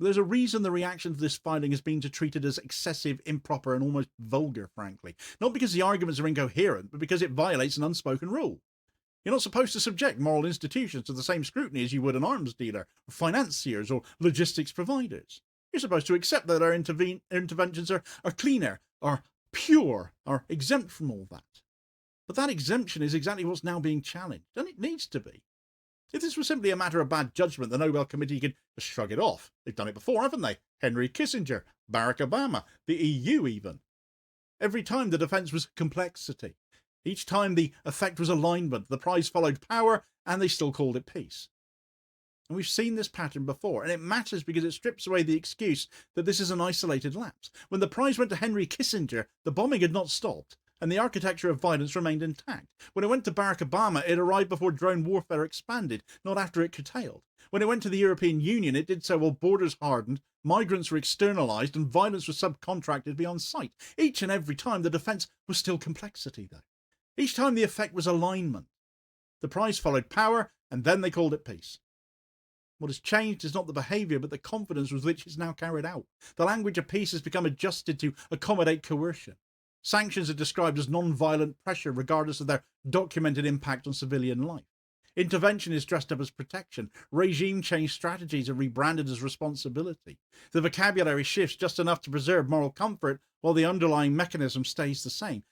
There's a reason the reaction to this finding has been to treat it as excessive, improper, and almost vulgar, frankly. Not because the arguments are incoherent, but because it violates an unspoken rule. You're not supposed to subject moral institutions to the same scrutiny as you would an arms dealer, or financiers, or logistics providers. You're supposed to accept that our interventions are cleaner, are pure, are exempt from all that. But that exemption is exactly what's now being challenged, and it needs to be. If this was simply a matter of bad judgment, the Nobel Committee could just shrug it off. They've done it before, haven't they? Henry Kissinger, Barack Obama, the EU even. Every time the defence was complexity. Each time the effect was alignment, the prize followed power, and they still called it peace. And we've seen this pattern before, and it matters because it strips away the excuse that this is an isolated lapse. When the prize went to Henry Kissinger, the bombing had not stopped, and the architecture of violence remained intact. When it went to Barack Obama, it arrived before drone warfare expanded, not after it curtailed. When it went to the European Union, it did so while borders hardened, migrants were externalised, and violence was subcontracted beyond sight. Each and every time, the defence was still complexity, though. Each time the effect was alignment. The prize followed power, and then they called it peace. What has changed is not the behaviour, but the confidence with which it's now carried out. The language of peace has become adjusted to accommodate coercion. Sanctions are described as non-violent pressure regardless of their documented impact on civilian life. Intervention is dressed up as protection. Regime change strategies are rebranded as responsibility. The vocabulary shifts just enough to preserve moral comfort while the underlying mechanism stays the same.